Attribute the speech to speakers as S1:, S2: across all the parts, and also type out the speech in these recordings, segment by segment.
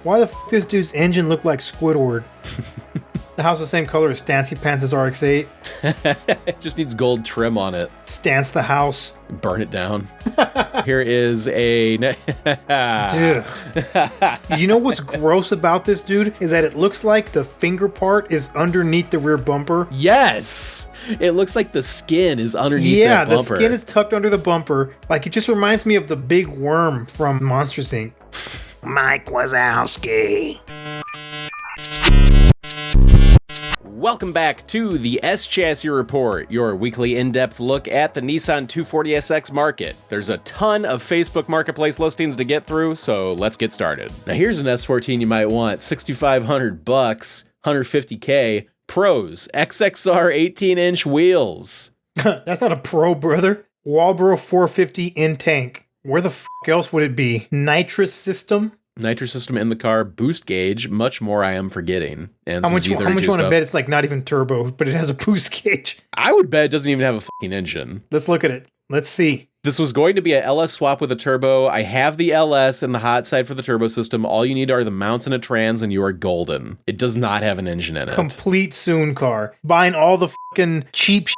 S1: Why the f this dude's engine look like Squidward? The house the same color as Stancy Pants' RX-8.
S2: It just needs gold trim on it.
S1: Stance the house.
S2: Burn it down. Here is a...
S1: Dude. You know what's gross about this, dude? Is that it looks like the finger part is underneath the rear bumper.
S2: Yes! It looks like the skin is underneath that bumper.
S1: The skin is tucked under the bumper. Like, it just reminds me of the big worm from Monsters, Inc. Mike Wazowski.
S2: Welcome back to the S-Chassis Report, your weekly in-depth look at the Nissan 240SX market. There's a ton of Facebook Marketplace listings to get through, so let's get started. Now here's an S14 you might want, $6,500, 150K, pros, XXR 18-inch wheels.
S1: That's not a pro, brother. Walbro 450 in tank. Where the f*** else would it be? Nitrous system?
S2: Nitrous system in the car, boost gauge, much more I am forgetting. And
S1: how much you want to bet it's like not even turbo, but it has a boost gauge?
S2: I would bet it doesn't even have a fucking engine.
S1: Let's look at it. Let's see.
S2: This was going to be a LS swap with a turbo. I have the LS and the hot side for the turbo system. All you need are the mounts and a trans, and you are golden. It does not have an engine in it.
S1: Complete Soon car. Buying all the fucking cheap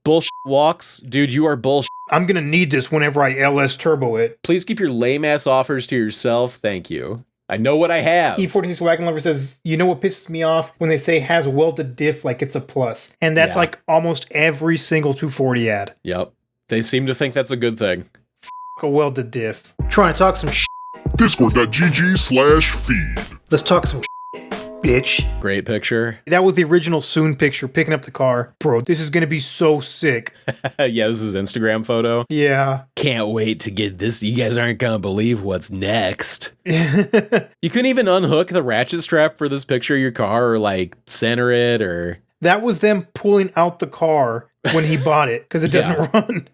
S2: bullshit walks. Dude, you are bullshit.
S1: I'm gonna need this whenever I LS turbo it.
S2: Please keep your lame-ass offers to yourself. Thank you. I know what I have.
S1: E46 Wagon Lover says, you know what pisses me off? When they say has welded diff like it's a plus. And that's like almost every single 240 ad.
S2: Yep. They seem to think that's a good thing.
S1: A welded diff. Trying to talk some
S3: Discord.gg/feed.
S1: Let's talk some bitch.
S2: Great picture.
S1: That was the original Soon picture, picking up the car. Bro, this is gonna be so sick.
S2: Yeah, this is an Instagram photo.
S1: Yeah.
S2: Can't wait to get this. You guys aren't gonna believe what's next. You couldn't even unhook the ratchet strap for this picture of your car or like center it or...
S1: That was them pulling out the car when he bought it because it doesn't run.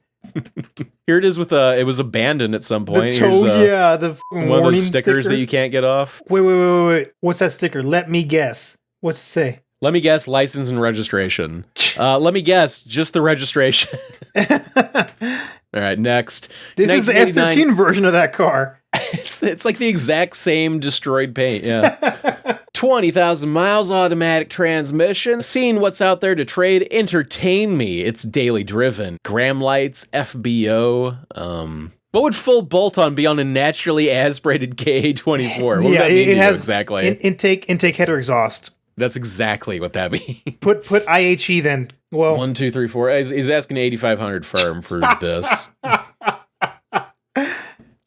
S2: Here it is with it was abandoned at some point.
S1: The toe,
S2: Here's,
S1: the
S2: one of those stickers that you can't get off.
S1: Wait. What's that sticker? Let me guess. What's it say?
S2: Let me guess, license and registration. Let me guess, just the registration. All right, next.
S1: This is the S13 version of that car.
S2: It's like the exact same destroyed paint, yeah. 20,000 miles, automatic transmission. Seeing what's out there to trade, entertain me. It's daily driven. Gram lights, FBO. What would full bolt-on be on a naturally aspirated KA24? What would that mean to you exactly?
S1: Intake header exhaust.
S2: That's exactly what that means.
S1: Put IHE then. Well,
S2: 1, 2, 3, 4. He's asking 8,500 firm for this.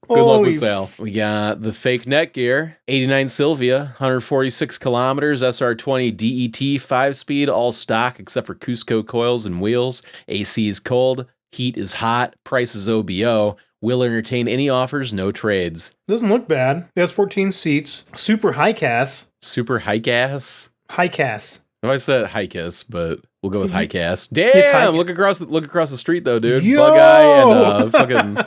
S2: Good luck with sale. We got the fake Netgear, 89 Silvia, 146 kilometers, SR20 DET 5-speed, all stock except for Cusco coils and wheels. AC is cold, heat is hot, price is OBO. Will entertain any offers, no trades.
S1: Doesn't look bad. It has 14 seats. Super high CAS.
S2: Super high gas?
S1: High CAS.
S2: I said high kiss, but we'll go with high CAS. Damn! Look across the street though, dude.
S1: Yo!
S2: Bug eye and fucking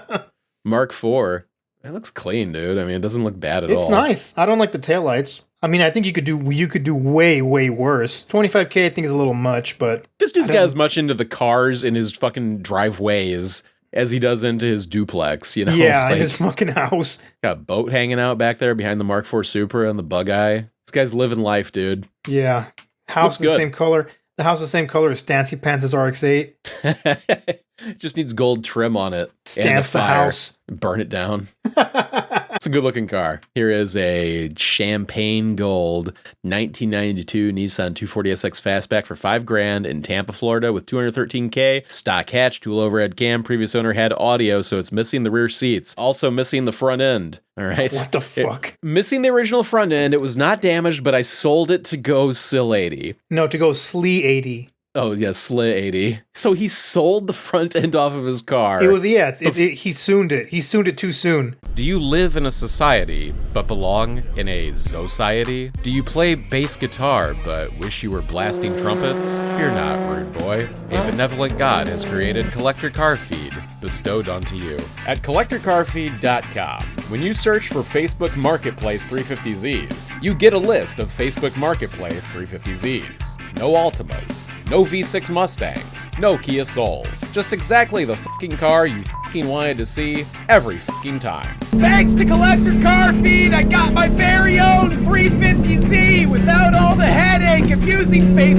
S2: Mark IV. It looks clean, dude. I mean, it doesn't look bad at all.
S1: It's nice. I don't like the taillights. I mean, I think you could do way worse. 25K I think is a little much, but
S2: this dude's got as much into the cars in his fucking driveways as he does into his duplex, you know?
S1: Yeah, like, in his fucking house.
S2: Got a boat hanging out back there behind the Mark IV Supra and the bug eye. This guy's living life, dude.
S1: Yeah. House the same color. The house the same color as Stancy Pants' RX-8.
S2: Just needs gold trim on it.
S1: Stance the house.
S2: Burn it down. It's a good looking car. Here is a champagne gold 1992 Nissan 240SX Fastback for $5,000 in Tampa, Florida with 213K. Stock hatch, dual overhead cam. Previous owner had audio, so it's missing the rear seats. Also missing the front end. All right.
S1: What the fuck?
S2: Missing the original front end. It was not damaged, but I sold it to go SIL 80.
S1: No, to go SLE 80.
S2: Oh, yeah, SLE 80. So he sold the front end off of his car.
S1: It was, he sooned it. He sooned it too soon.
S2: Do you live in a society but belong in a society? Do you play bass guitar but wish you were blasting trumpets? Fear not, rude boy. A benevolent God has created Collector Car Feed, bestowed onto you. At CollectorCarFeed.com, when you search for Facebook Marketplace 350Zs, you get a list of Facebook Marketplace 350Zs. No Altimas, no V6 Mustangs, no Kia Souls. Just exactly the fucking car you fucking wanted to see every fucking time. Thanks to Collector Car Feed, I got my very own 350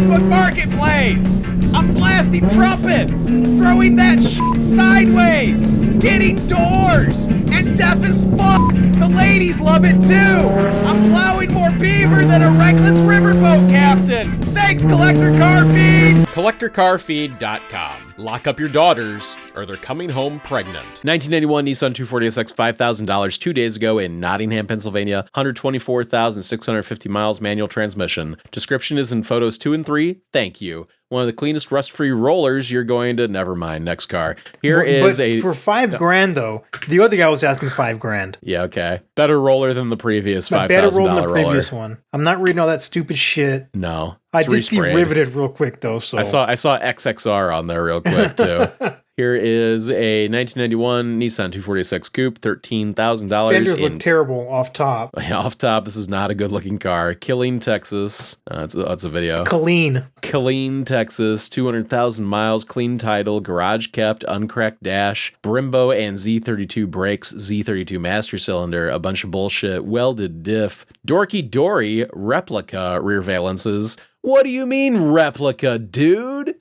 S2: Facebook Marketplace. I'm blasting trumpets, throwing that shit sideways, getting doors, and deaf as fuck. The ladies love it too. I'm plowing more beaver than a reckless riverboat captain. Thanks, Collector Car Feed. CollectorCarFeed.com. Lock up your daughters, or they're coming home pregnant. 1991 Nissan 240SX, $5,000 2 days ago in Nottingham, Pennsylvania. 124,650 miles, manual transmission. Description is in photos 2 and 3. Thank you. One of the cleanest rust-free rollers you're going to... Never mind. Next car. Here is a...
S1: For $5,000 though, the other guy was asking $5,000.
S2: Yeah, okay. Better roller than the previous $5,000
S1: better roll than the
S2: roller.
S1: previous one. I'm not reading all that stupid shit.
S2: No.
S1: I did see Riveted real quick though, so...
S2: I saw XXR on there real quick too. Here is a 1991 Nissan 240SX Coupe, $13,000.
S1: Fenders look terrible off top.
S2: Yeah, off top, this is not a good-looking car. Killeen, Texas. That's a video.
S1: Killeen,
S2: Texas. 200,000 miles, clean title, garage kept, uncracked dash, Brembo and Z32 brakes, Z32 master cylinder, a bunch of bullshit, welded diff, Dorky Dory replica rear valences. What do you mean replica, dude?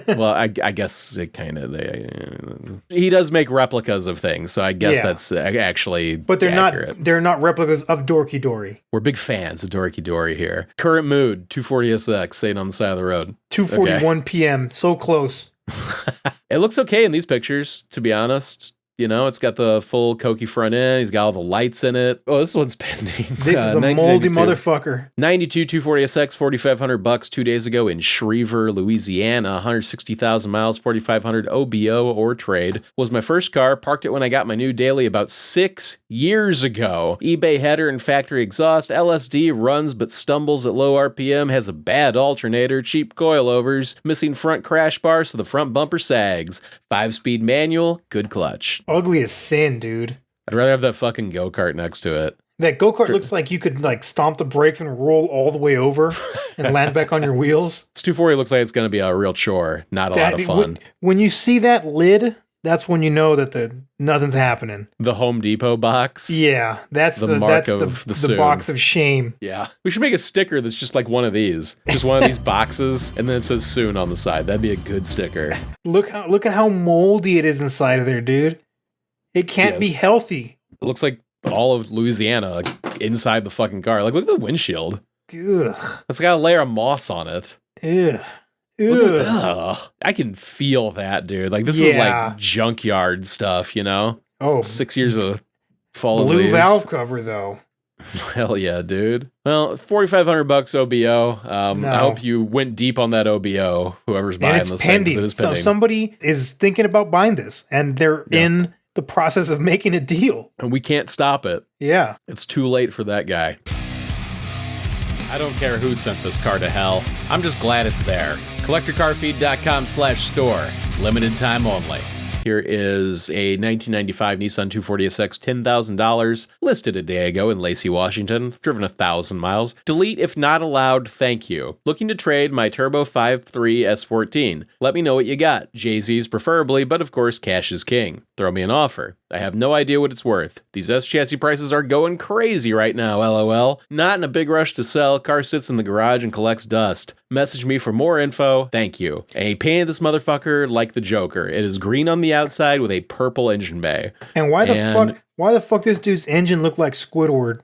S2: Well, I guess it kind of... he does make replicas of things, so I guess that's actually
S1: But they're
S2: accurate.
S1: They're not replicas of Dorky Dory.
S2: We're big fans of Dorky Dory here. Current mood, 240SX, sitting on the side of the road.
S1: 2:41 p.m., so close.
S2: It looks okay in these pictures, to be honest. You know, it's got the full Koki front end. He's got all the lights in it. Oh, this one's pending.
S1: This is a moldy motherfucker.
S2: 92 240SX, $4,500 2 days ago in Schriever, Louisiana. 160,000 miles, 4,500 OBO or trade. Was my first car. Parked it when I got my new daily about 6 years ago. eBay header and factory exhaust. LSD runs but stumbles at low RPM. Has a bad alternator. Cheap coilovers. Missing front crash bar so the front bumper sags. 5-speed manual. Good clutch.
S1: Ugly as sin, dude.
S2: I'd rather have that fucking go-kart next to it.
S1: That go-kart looks like you could like stomp the brakes and roll all the way over and land back on your wheels.
S2: This 240 looks like it's going to be a real chore, not a lot of fun.
S1: When you see that lid, that's when you know that nothing's happening.
S2: The Home Depot box.
S1: Yeah, that's the mark of the box of shame.
S2: Yeah, we should make a sticker that's just like one of these, just one of these boxes, and then it says "soon" on the side. That'd be a good sticker.
S1: Look at how moldy it is inside of there, dude. It can't be healthy.
S2: It looks like all of Louisiana inside the fucking car. Like, look at the windshield.
S1: Ugh.
S2: It's got a layer of moss on it.
S1: Ugh.
S2: I can feel that, dude. Like, this is like junkyard stuff, you know?
S1: Oh.
S2: 6 years of fallen
S1: blue
S2: leaves.
S1: valve cover, though.
S2: Hell yeah, dude. Well, $4,500 OBO. I hope you went deep on that OBO, whoever's buying this thing. It is pending.
S1: So somebody is thinking about buying this, and they're in the process of making a deal.
S2: And we can't stop it.
S1: Yeah.
S2: It's too late for that guy. I don't care who sent this car to hell. I'm just glad it's there. CollectorCarFeed.com/store. Limited time only. Here is a 1995 Nissan 240SX, $10,000, listed a day ago in Lacey, Washington, driven 1,000 miles. Delete if not allowed, thank you. Looking to trade my Turbo 5.3 S14. Let me know what you got. Jay-Z's preferably, but of course cash is king. Throw me an offer. I have no idea what it's worth. These S-chassis prices are going crazy right now, LOL. Not in a big rush to sell. Car sits in the garage and collects dust. Message me for more info. Thank you. And he painted this motherfucker like the Joker. It is green on the outside with a purple engine bay.
S1: And why the fuck this dude's engine look like Squidward?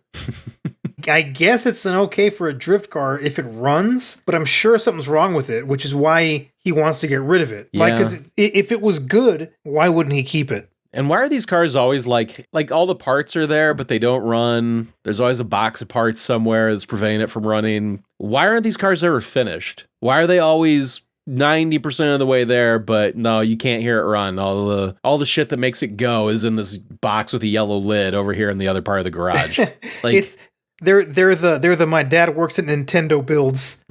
S1: I guess it's an okay for a drift car if it runs, but I'm sure something's wrong with it, which is why he wants to get rid of it.
S2: Yeah.
S1: Like, if it was good, why wouldn't he keep it?
S2: And why are these cars always like all the parts are there, but they don't run? There's always a box of parts somewhere that's preventing it from running. Why aren't these cars ever finished? Why are they always 90% of the way there, but no, you can't hear it run? All the shit that makes it go is in this box with a yellow lid over here in the other part of the garage. Like
S1: they're the my dad works at Nintendo builds.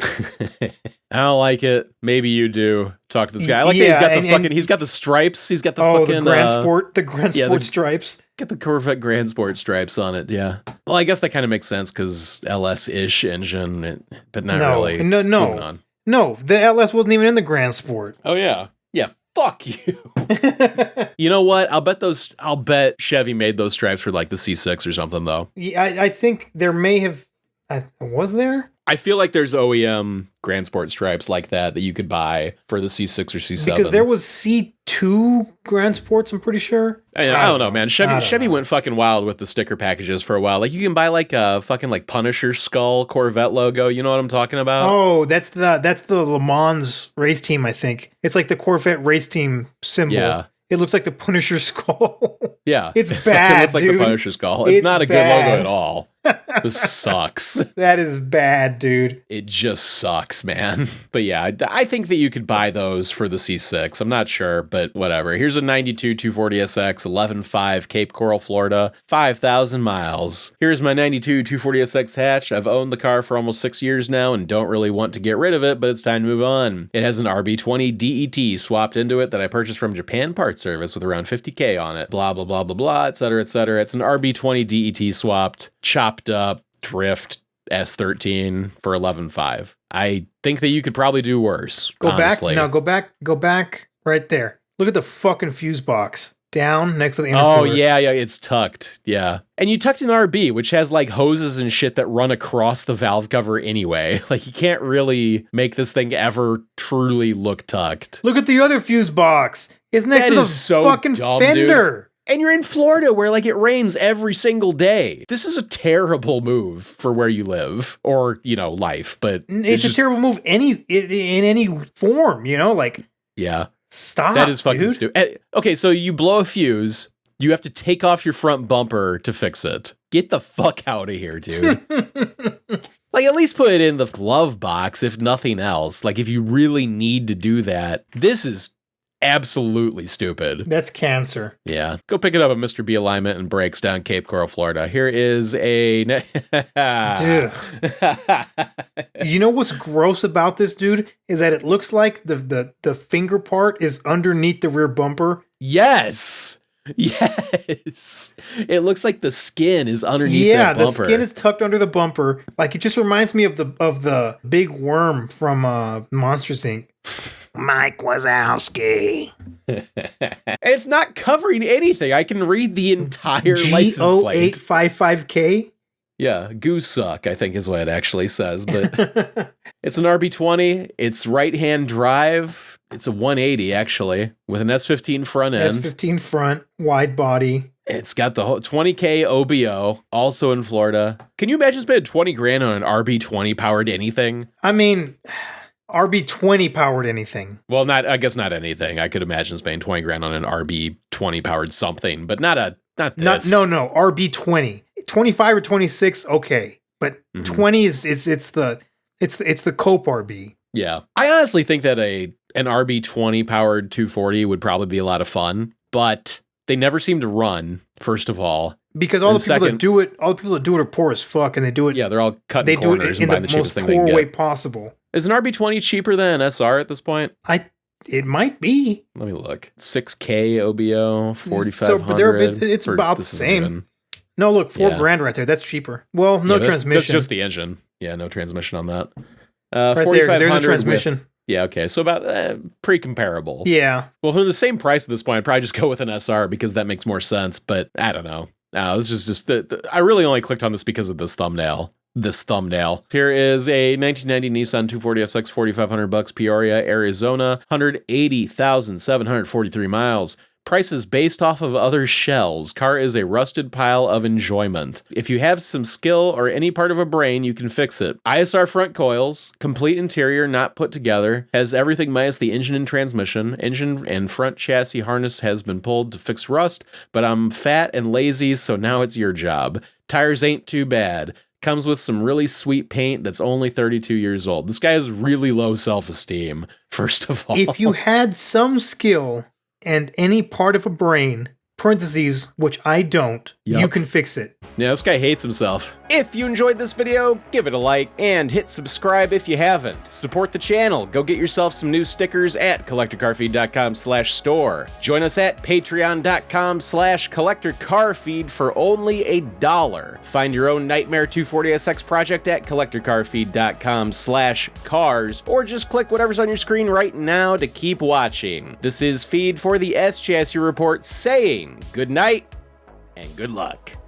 S2: I don't like it. Maybe you do. Talk to this guy. I like that he's got the stripes. He's got the fucking
S1: the Grand Sport stripes.
S2: Get the Corvette Grand Sport stripes on it. Yeah. Well, I guess that kind of makes sense because LS-ish engine, but not really.
S1: No, the LS wasn't even in the Grand Sport.
S2: Oh yeah. Yeah. Fuck you. You know what? I'll bet Chevy made those stripes for like the C6 or something though.
S1: Yeah, I think there may have. Was there?
S2: I feel like there's OEM Grand Sport stripes like that you could buy for the C6 or C7.
S1: Because there was C2 Grand Sports, I'm pretty sure.
S2: I don't know, man. Chevy went fucking wild with the sticker packages for a while. Like, you can buy like a fucking like Punisher skull Corvette logo. You know what I'm talking about?
S1: Oh, that's the Le Mans race team, I think. It's like the Corvette race team symbol.
S2: Yeah.
S1: It looks like the Punisher skull.
S2: Yeah.
S1: It's
S2: It
S1: bad,
S2: looks like
S1: dude.
S2: the Punisher skull. It's not a
S1: bad.
S2: good logo at all. This sucks.
S1: That is bad, dude.
S2: It just sucks, man. But yeah, I think that you could buy those for the C6. I'm not sure, but whatever. Here's a 92 240SX 11.5 Cape Coral, Florida, 5,000 miles. Here's my 92 240SX hatch. I've owned the car for almost 6 years now and don't really want to get rid of it, but it's time to move on. It has an RB20 DET swapped into it that I purchased from Japan Parts Service with around 50K on it. Blah, blah, blah, blah, blah, etc., etc. It's an RB20 DET swapped, chopped up drift S13 for 11.5. I think that you could probably do worse. Honestly.
S1: Go back right there. Look at the fucking fuse box down next to the intercooler.
S2: Oh yeah, it's tucked. Yeah. And you tucked an RB, which has like hoses and shit that run across the valve cover anyway. Like, you can't really make this thing ever truly look tucked.
S1: Look at the other fuse box. It's next to the fucking
S2: dumb,
S1: fender.
S2: Dude. And you're in Florida where like it rains every single day. This is a terrible move for where you live or, life, but
S1: it's a terrible move in any form, like,
S2: yeah,
S1: stop.
S2: That is fucking
S1: dude.
S2: stupid. Okay. So you blow a fuse, you have to take off your front bumper to fix it. Get the fuck out of here, dude. Like, at least put it in the glove box, if nothing else. Like, if you really need to do that, this is absolutely stupid.
S1: That's cancer.
S2: Yeah. Go pick it up at Mr. B Alignment and Brakes down Cape Coral, Florida. Here is a...
S1: Dude. You know what's gross about this, dude? Is that it looks like the finger part is underneath the rear bumper.
S2: Yes. Yes. It looks like the skin is underneath the bumper.
S1: Yeah, the skin is tucked under the bumper. Like, it just reminds me of the big worm from Monsters, Inc. Mike Wazowski.
S2: It's not covering anything. I can read the entire license plate.
S1: G0855K?
S2: Yeah, goose suck, I think is what it actually says. But it's an RB20. It's right-hand drive. It's a 180, actually, with an S15 front end.
S1: S15 front, wide body.
S2: It's got the whole 20K OBO, also in Florida. Can you imagine spending 20 grand on an RB20 powered anything?
S1: I mean... RB20 powered anything.
S2: Well, I guess not anything. I could imagine spending 20 grand on an RB20 powered something, but not this.
S1: No, RB20. 25 or 26, okay. But 20 is it's the Cope RB.
S2: Yeah. I honestly think that an RB20 powered 240 would probably be a lot of fun, but they never seem to run, first of all.
S1: Because all the people that do it are poor as fuck, and they do it.
S2: Yeah, they're all cutting corners and buying the cheapest thing they can
S1: most
S2: get.
S1: poor way possible.
S2: Is an RB20 cheaper than an SR at this point?
S1: It might be.
S2: Let me look. 6K OBO, 4,500.
S1: So, but it's about the same. No, look, $4,000 right there. That's cheaper. Well, no transmission.
S2: That's just the engine. Yeah, no transmission on that.
S1: Right there. There's a transmission.
S2: Yeah, okay. So about pretty comparable.
S1: Yeah.
S2: Well, for the same price at this point, I'd probably just go with an SR because that makes more sense. But I don't know. This is just I really only clicked on this because of this thumbnail. Here is a 1990 Nissan 240SX, $4,500 Peoria, Arizona, 180,743 miles. Prices based off of other shells. Car is a rusted pile of enjoyment. If you have some skill or any part of a brain, you can fix it. ISR front coils, complete interior not put together, has everything minus the engine and transmission. Engine and front chassis harness has been pulled to fix rust, but I'm fat and lazy, so now it's your job. Tires ain't too bad. Comes with some really sweet paint that's only 32 years old. This guy has really low self-esteem, first of all.
S1: If you had some skill and any part of a brain, parentheses, which I don't, you can fix it.
S2: Yeah, this guy hates himself. If you enjoyed this video, give it a like and hit subscribe if you haven't. Support the channel. Go get yourself some new stickers at collectorcarfeed.com/store. Join us at patreon.com/collectorcarfeed for only $1. Find your own Nightmare 240SX project at collectorcarfeed.com/cars, or just click whatever's on your screen right now to keep watching. This is Feed for the S Chassis Report saying good night and good luck.